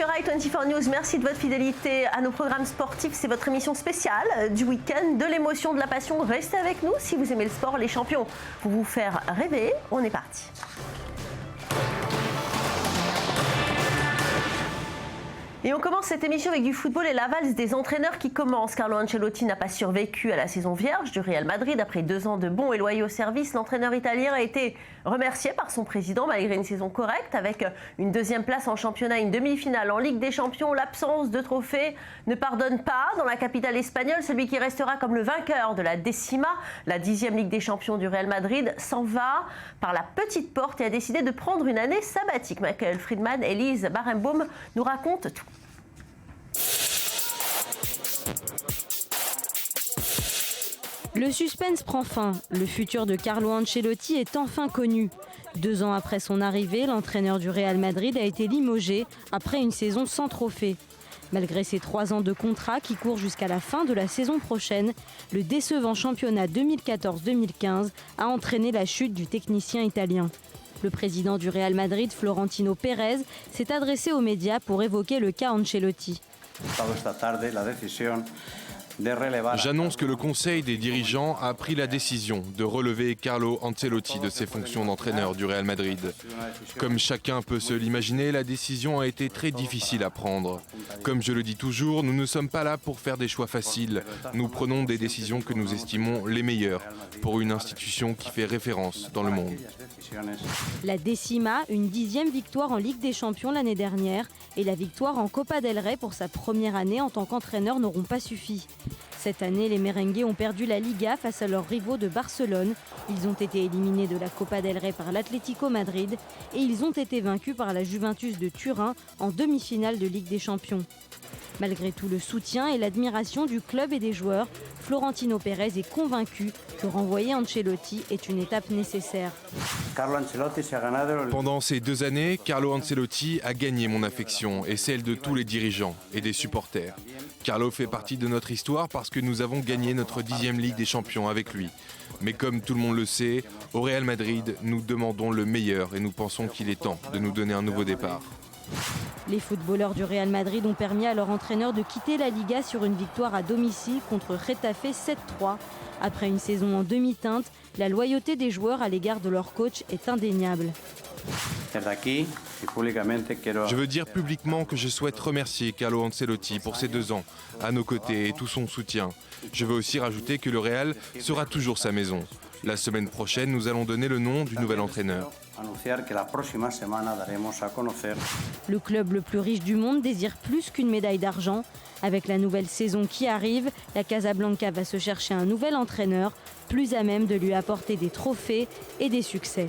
sur i24 News. Merci de votre fidélité à nos programmes sportifs. C'est votre émission spéciale du week-end, de l'émotion, de la passion. Restez avec nous si vous aimez le sport, les champions. Pour vous faire rêver, on est parti. Et on commence cette émission avec du football et la valse des entraîneurs qui commence. Carlo Ancelotti n'a pas survécu à la saison vierge du Real Madrid. Après 2 ans de bons et loyaux services, l'entraîneur italien a été remercié par son président malgré une saison correcte. Avec une 2e place en championnat, une demi-finale en Ligue des Champions, l'absence de trophée ne pardonne pas. Dans la capitale espagnole, celui qui restera comme le vainqueur de la Décima, la 10e Ligue des Champions du Real Madrid, s'en va par la petite porte et a décidé de prendre une année sabbatique. Michael Friedman, Elise Barenbaum nous racontent tout. Le suspense prend fin. Le futur de Carlo Ancelotti est enfin connu. 2 ans après son arrivée, l'entraîneur du Real Madrid a été limogé après une saison sans trophée. Malgré ses 3 ans de contrat qui courent jusqu'à la fin de la saison prochaine, le décevant championnat 2014-2015 a entraîné la chute du technicien italien. Le président du Real Madrid, Florentino Pérez, s'est adressé aux médias pour évoquer le cas Ancelotti. J'annonce que le Conseil des dirigeants a pris la décision de relever Carlo Ancelotti de ses fonctions d'entraîneur du Real Madrid. Comme chacun peut se l'imaginer, la décision a été très difficile à prendre. Comme je le dis toujours, nous ne sommes pas là pour faire des choix faciles. Nous prenons des décisions que nous estimons les meilleures pour une institution qui fait référence dans le monde. La Décima, une 10e victoire en Ligue des Champions l'année dernière et la victoire en Copa del Rey pour sa première année en tant qu'entraîneur n'auront pas suffi. Cette année, les Merengues ont perdu la Liga face à leurs rivaux de Barcelone. Ils ont été éliminés de la Copa del Rey par l'Atlético Madrid et ils ont été vaincus par la Juventus de Turin en demi-finale de Ligue des Champions. Malgré tout le soutien et l'admiration du club et des joueurs, Florentino Pérez est convaincu que renvoyer Ancelotti est une étape nécessaire. Pendant ces 2 années, Carlo Ancelotti a gagné mon affection et celle de tous les dirigeants et des supporters. Carlo fait partie de notre histoire parce que nous avons gagné notre 10e Ligue des Champions avec lui. Mais comme tout le monde le sait, au Real Madrid, nous demandons le meilleur et nous pensons qu'il est temps de nous donner un nouveau départ. Les footballeurs du Real Madrid ont permis à leur entraîneur de quitter la Liga sur une victoire à domicile contre Getafe 7-3. Après une saison en demi-teinte, la loyauté des joueurs à l'égard de leur coach est indéniable. Je veux dire publiquement que je souhaite remercier Carlo Ancelotti pour ces 2 ans, à nos côtés et tout son soutien. Je veux aussi rajouter que le Real sera toujours sa maison. La semaine prochaine, nous allons donner le nom du nouvel entraîneur. Le club le plus riche du monde désire plus qu'une médaille d'argent. Avec la nouvelle saison qui arrive, la Casablanca va se chercher un nouvel entraîneur, plus à même de lui apporter des trophées et des succès.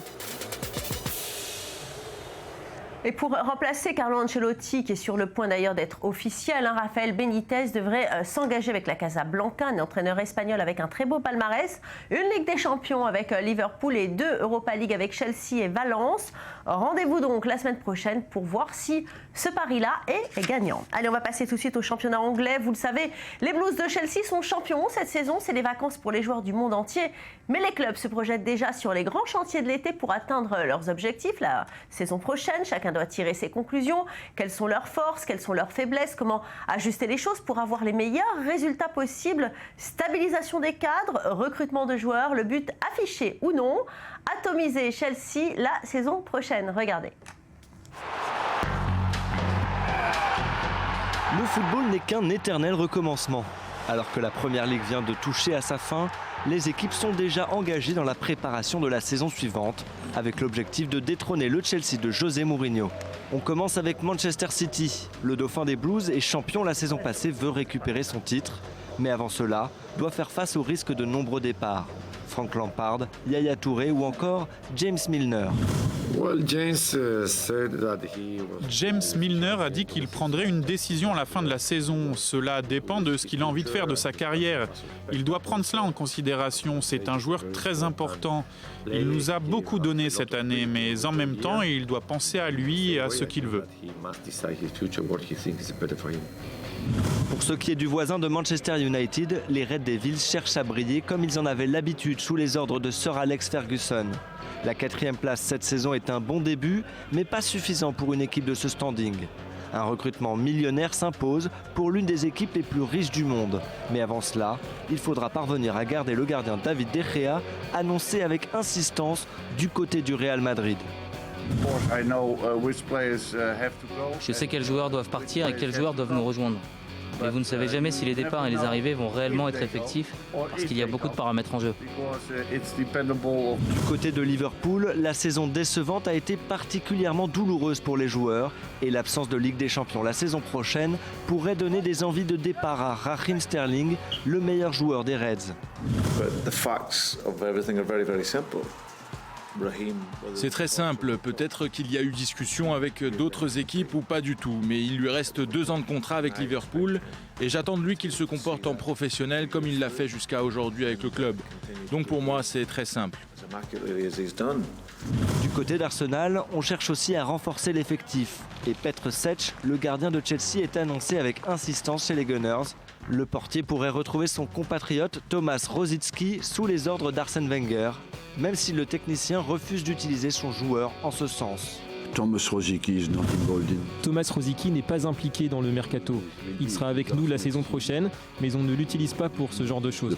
Et pour remplacer Carlo Ancelotti, qui est sur le point d'ailleurs d'être officiel, Rafael Benitez devrait s'engager avec la Casablanca, un entraîneur espagnol avec un très beau palmarès, une Ligue des Champions avec Liverpool et 2 Europa League avec Chelsea et Valence. Rendez-vous donc la semaine prochaine pour voir si ce pari-là est gagnant. Allez, on va passer tout de suite au championnat anglais. Vous le savez, les Blues de Chelsea sont champions cette saison. C'est les vacances pour les joueurs du monde entier. Mais les clubs se projettent déjà sur les grands chantiers de l'été pour atteindre leurs objectifs. La saison prochaine, chacun doit tirer ses conclusions. Quelles sont leurs forces, quelles sont leurs faiblesses, comment ajuster les choses pour avoir les meilleurs résultats possibles. Stabilisation des cadres, recrutement de joueurs, le but affiché ou non, atomiser Chelsea la saison prochaine. Regardez. Le football n'est qu'un éternel recommencement. Alors que la Première Ligue vient de toucher à sa fin, les équipes sont déjà engagées dans la préparation de la saison suivante, avec l'objectif de détrôner le Chelsea de José Mourinho. On commence avec Manchester City. Le dauphin des Blues et champion la saison passée veut récupérer son titre, mais avant cela, doit faire face au risque de nombreux départs. Frank Lampard, Yaya Touré ou encore James Milner. James Milner a dit qu'il prendrait une décision à la fin de la saison. Cela dépend de ce qu'il a envie de faire de sa carrière. Il doit prendre cela en considération. C'est un joueur très important. Il nous a beaucoup donné cette année, mais en même temps, il doit penser à lui et à ce qu'il veut. Pour ce qui est du voisin de Manchester United, les Red Devils cherchent à briller comme ils en avaient l'habitude sous les ordres de Sir Alex Ferguson. La 4e place cette saison est un bon début, mais pas suffisant pour une équipe de ce standing. Un recrutement millionnaire s'impose pour l'une des équipes les plus riches du monde. Mais avant cela, il faudra parvenir à garder le gardien David De Gea, annoncé avec insistance du côté du Real Madrid. Je sais quels joueurs doivent partir et quels joueurs doivent nous rejoindre. Mais vous ne savez jamais si les départs et les arrivées vont réellement être effectifs parce qu'il y a beaucoup de paramètres en jeu. Du côté de Liverpool, la saison décevante a été particulièrement douloureuse pour les joueurs et l'absence de Ligue des Champions la saison prochaine pourrait donner des envies de départ à Raheem Sterling, le meilleur joueur des Reds. C'est très simple, peut-être qu'il y a eu discussion avec d'autres équipes ou pas du tout, mais il lui reste 2 ans de contrat avec Liverpool et j'attends de lui qu'il se comporte en professionnel comme il l'a fait jusqu'à aujourd'hui avec le club. Donc pour moi c'est très simple. Du côté d'Arsenal, on cherche aussi à renforcer l'effectif et Petr Cech, le gardien de Chelsea, est annoncé avec insistance chez les Gunners. Le portier pourrait retrouver son compatriote Thomas Rosicky sous les ordres d'Arsène Wenger, même si le technicien refuse d'utiliser son joueur en ce sens. Thomas Rosicky n'est pas impliqué dans le mercato. Il sera avec nous la saison prochaine, mais on ne l'utilise pas pour ce genre de choses.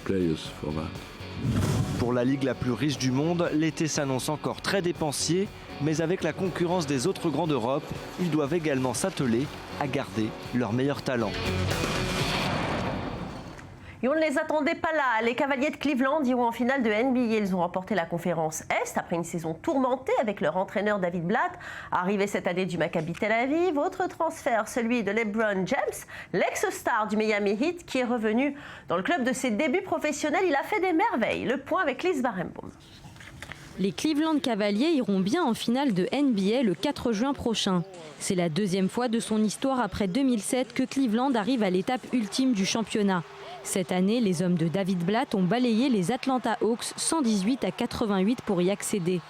Pour la ligue la plus riche du monde, l'été s'annonce encore très dépensier, mais avec la concurrence des autres grands d'Europe, ils doivent également s'atteler à garder leurs meilleurs talents. Et on ne les attendait pas là. Les Cavaliers de Cleveland iront en finale de NBA. Ils ont remporté la conférence Est après une saison tourmentée avec leur entraîneur David Blatt. Arrivé cette année du Maccabi Tel Aviv, autre transfert, celui de LeBron James, l'ex-star du Miami Heat, qui est revenu dans le club de ses débuts professionnels. Il a fait des merveilles. Le point avec Lise Barenboim. Les Cleveland Cavaliers iront bien en finale de NBA le 4 juin prochain. C'est la 2e fois de son histoire après 2007 que Cleveland arrive à l'étape ultime du championnat. Cette année, les hommes de David Blatt ont balayé les Atlanta Hawks 118-88 pour y accéder.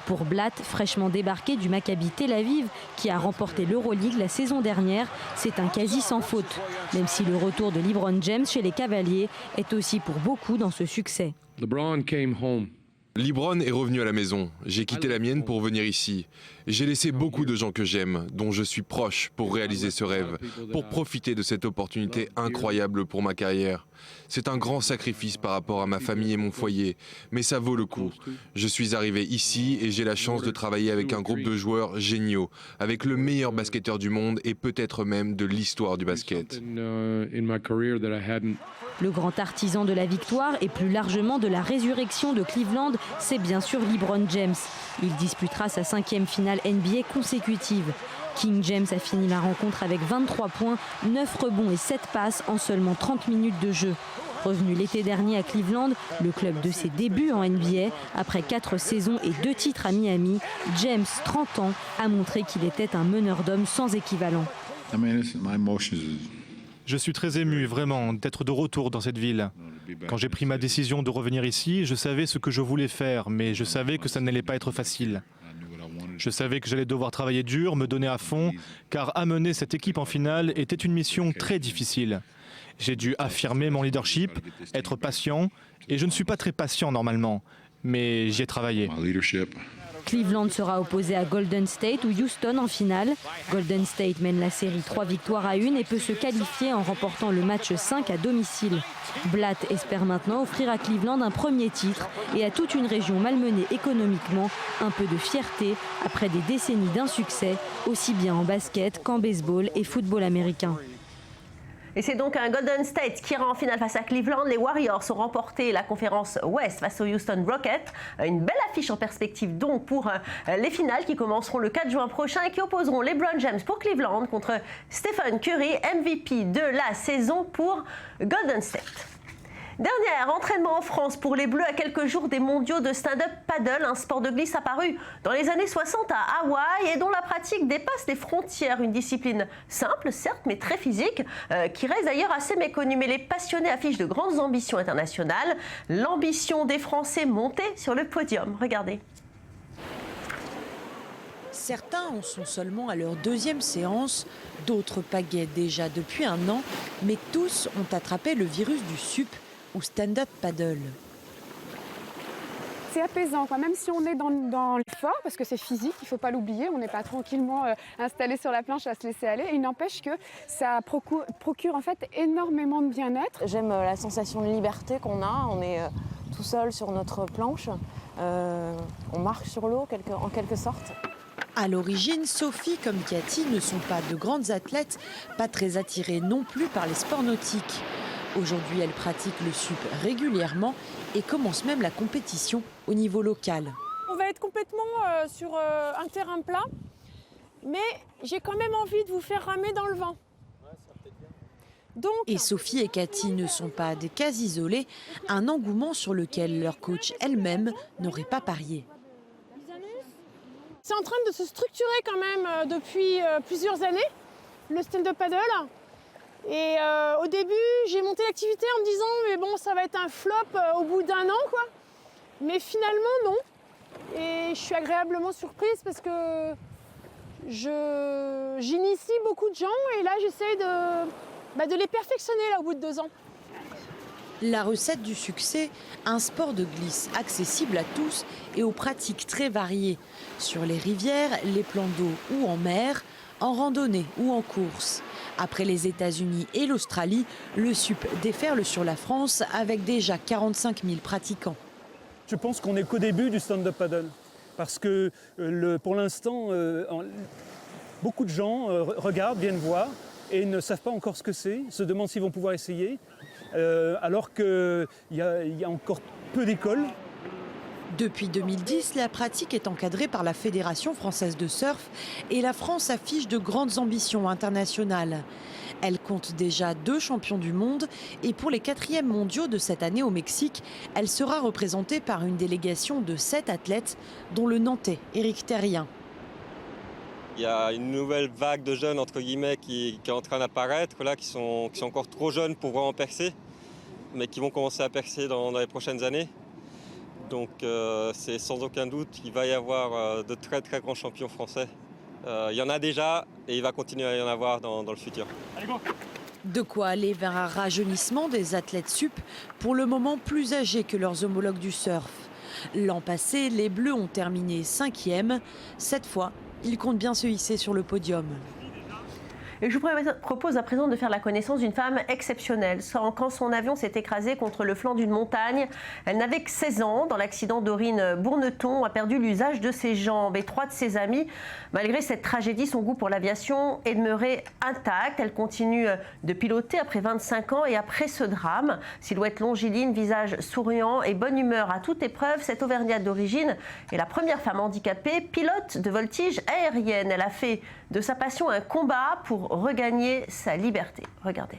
Pour Blatt, fraîchement débarqué du Maccabi Tel Aviv, qui a remporté l'Euroleague la saison dernière, c'est un quasi sans faute, même si le retour de LeBron James chez les Cavaliers est aussi pour beaucoup dans ce succès. LeBron est revenu à la maison. J'ai quitté la mienne pour venir ici. J'ai laissé beaucoup de gens que j'aime, dont je suis proche, pour réaliser ce rêve, pour profiter de cette opportunité incroyable pour ma carrière. C'est un grand sacrifice par rapport à ma famille et mon foyer, mais ça vaut le coup. Je suis arrivé ici et j'ai la chance de travailler avec un groupe de joueurs géniaux, avec le meilleur basketteur du monde et peut-être même de l'histoire du basket. Le grand artisan de la victoire et plus largement de la résurrection de Cleveland, c'est bien sûr LeBron James. Il disputera sa 5e finale NBA consécutive. King James a fini la rencontre avec 23 points, 9 rebonds et 7 passes en seulement 30 minutes de jeu. Revenu l'été dernier à Cleveland, le club de ses débuts en NBA, après 4 saisons et 2 titres à Miami, James, 30 ans, a montré qu'il était un meneur d'hommes sans équivalent. Je suis très ému, vraiment, d'être de retour dans cette ville. Quand j'ai pris ma décision de revenir ici, je savais ce que je voulais faire, mais je savais que ça n'allait pas être facile. Je savais que j'allais devoir travailler dur, me donner à fond, car amener cette équipe en finale était une mission très difficile. J'ai dû affirmer mon leadership, être patient, et je ne suis pas très patient normalement, mais j'y ai travaillé. Cleveland sera opposé à Golden State ou Houston en finale. Golden State mène la série 3-1 et peut se qualifier en remportant le match 5 à domicile. Blatt espère maintenant offrir à Cleveland un premier titre et à toute une région malmenée économiquement un peu de fierté après des décennies d'insuccès, aussi bien en basket qu'en baseball et football américain. Et c'est donc un Golden State qui ira en finale face à Cleveland. Les Warriors ont remporté la conférence Ouest face aux Houston Rockets. Une belle affiche en perspective donc pour les finales qui commenceront le 4 juin prochain et qui opposeront LeBron James pour Cleveland contre Stephen Curry, MVP de la saison pour Golden State. Dernier entraînement en France pour les Bleus à quelques jours des mondiaux de stand-up paddle, un sport de glisse apparu dans les années 60 à Hawaï et dont la pratique dépasse les frontières. Une discipline simple, certes, mais très physique, qui reste d'ailleurs assez méconnue. Mais les passionnés affichent de grandes ambitions internationales. L'ambition des Français montée sur le podium. Regardez. Certains en sont seulement à leur 2e séance, d'autres pagaient déjà depuis un an, mais tous ont attrapé le virus du SUP, ou stand-up paddle. c'est apaisant, quoi. Même si on est dans l'effort, parce que c'est physique, il ne faut pas l'oublier, on n'est pas tranquillement installé sur la planche à se laisser aller. Il n'empêche que ça procure en fait énormément de bien-être. J'aime la sensation de liberté qu'on a, on est tout seul sur notre planche, on marche sur l'eau en quelque sorte. À l'origine, Sophie comme Cathy ne sont pas de grandes athlètes, pas très attirées non plus par les sports nautiques. Aujourd'hui, elles pratiquent le SUP régulièrement et commencent même la compétition au niveau local. On va être complètement sur un terrain plat, mais j'ai quand même envie de vous faire ramer dans le vent. Et Sophie et Cathy ne sont pas des cas isolés, un engouement sur lequel leur coach elle-même n'aurait pas parié. C'est en train de se structurer quand même depuis plusieurs années, le stand-up paddle. Et au début, j'ai monté l'activité en me disant mais bon, ça va être un flop au bout d'un an, quoi. Mais finalement, non. Et je suis agréablement surprise parce que j'initie beaucoup de gens et là, j'essaie de les perfectionner là, au bout de 2 ans. La recette du succès, un sport de glisse accessible à tous et aux pratiques très variées, sur les rivières, les plans d'eau ou en mer, en randonnée ou en course. Après les États-Unis et l'Australie, le SUP déferle sur la France avec déjà 45 000 pratiquants. Je pense qu'on n'est qu'au début du stand-up paddle parce que pour l'instant, beaucoup de gens regardent, viennent voir et ne savent pas encore ce que c'est, se demandent s'ils vont pouvoir essayer. Alors qu'il y a encore peu d'écoles. Depuis 2010, la pratique est encadrée par la Fédération française de surf et la France affiche de grandes ambitions internationales. Elle compte déjà 2 champions du monde et pour les 4e mondiaux de cette année au Mexique, elle sera représentée par une délégation de 7 athlètes, dont le Nantais Éric Terrien. Il y a une nouvelle vague de jeunes entre guillemets qui est en train d'apparaître, là, qui sont encore trop jeunes pour vraiment percer, mais qui vont commencer à percer dans les prochaines années. Donc c'est sans aucun doute qu'il va y avoir de très très grands champions français. Il y en a déjà et il va continuer à y en avoir dans le futur. Allez, go. De quoi aller vers un rajeunissement des athlètes SUP, pour le moment plus âgés que leurs homologues du surf. L'an passé, les Bleus ont terminé 5e. Cette fois, ils comptent bien se hisser sur le podium. Et je vous propose à présent de faire la connaissance d'une femme exceptionnelle. Quand son avion s'est écrasé contre le flanc d'une montagne, elle n'avait que 16 ans. Dans l'accident, Dorine Bourneton a perdu l'usage de ses jambes. Et 3 de ses amis, malgré cette tragédie, son goût pour l'aviation est demeuré intact. Elle continue de piloter après 25 ans et après ce drame. Silhouette longiligne, visage souriant et bonne humeur à toute épreuve, cette Auvergnate d'origine est la première femme handicapée pilote de voltige aérienne. Elle a fait de sa passion un combat pour regagner sa liberté. Regardez.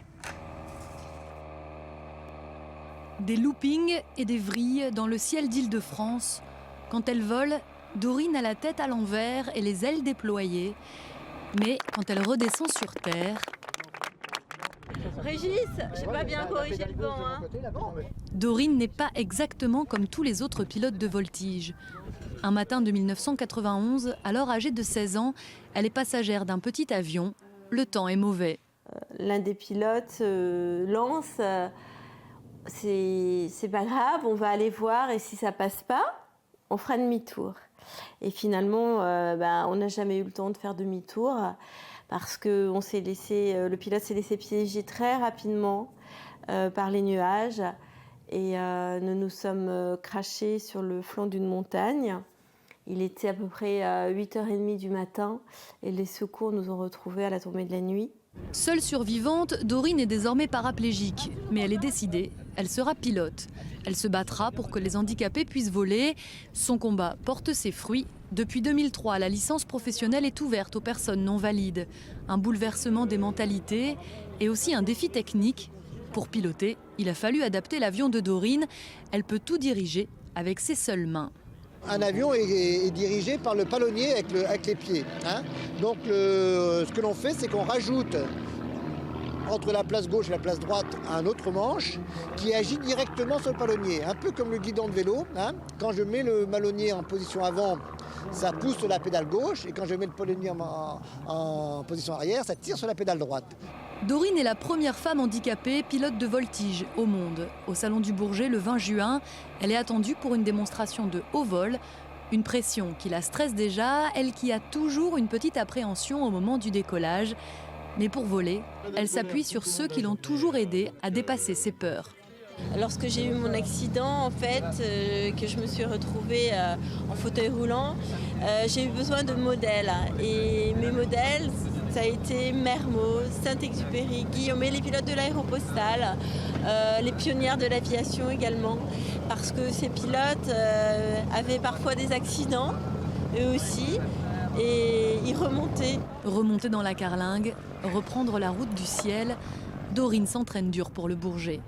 Des loopings et des vrilles dans le ciel d'Île-de-France. Quand elle vole, Dorine a la tête à l'envers et les ailes déployées. Mais quand elle redescend sur terre... Régis, j'ai pas bien corrigé le vent. Dorine n'est pas exactement comme tous les autres pilotes de voltige. Un matin de 1991, alors âgée de 16 ans, elle est passagère d'un petit avion. Le temps est mauvais. L'un des pilotes lance, c'est pas grave, on va aller voir et si ça passe pas, on fera demi-tour. Et finalement, on n'a jamais eu le temps de faire demi-tour parce que le pilote s'est laissé piéger très rapidement par les nuages et nous nous sommes crashés sur le flanc d'une montagne. Il était à peu près 8h30 du matin et les secours nous ont retrouvés à la tombée de la nuit. Seule survivante, Dorine est désormais paraplégique. Mais elle est décidée, elle sera pilote. Elle se battra pour que les handicapés puissent voler. Son combat porte ses fruits. Depuis 2003, la licence professionnelle est ouverte aux personnes non valides. Un bouleversement des mentalités et aussi un défi technique. Pour piloter, il a fallu adapter l'avion de Dorine. Elle peut tout diriger avec ses seules mains. Un avion est dirigé par le palonnier avec les pieds. Donc ce que l'on fait, c'est qu'on rajoute entre la place gauche et la place droite un autre manche qui agit directement sur le palonnier. Un peu comme le guidon de vélo. Quand je mets le palonnier en position avant, ça pousse sur la pédale gauche. Et quand je mets le palonnier en position arrière, ça tire sur la pédale droite. Dorine est la première femme handicapée pilote de voltige au monde. Au Salon du Bourget, le 20 juin, elle est attendue pour une démonstration de haut vol. Une pression qui la stresse déjà, elle qui a toujours une petite appréhension au moment du décollage. Mais pour voler, elle s'appuie sur ceux qui l'ont toujours aidée à dépasser ses peurs. Lorsque j'ai eu mon accident, en fait, que je me suis retrouvée en fauteuil roulant, j'ai eu besoin de modèles. Et mes modèles, ça a été Mermoz, Saint-Exupéry, Guillaumet, les pilotes de l'Aéropostale, les pionnières de l'aviation également. Parce que ces pilotes avaient parfois des accidents, eux aussi, et ils remontaient. Remonter dans la carlingue, reprendre la route du ciel, Dorine s'entraîne dur pour le Bourget.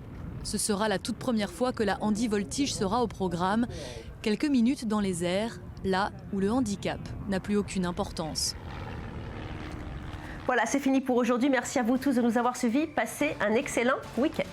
Ce sera la toute première fois que la handi-voltige sera au programme. Quelques minutes dans les airs, là où le handicap n'a plus aucune importance. Voilà, c'est fini pour aujourd'hui. Merci à vous tous de nous avoir suivis. Passez un excellent week-end.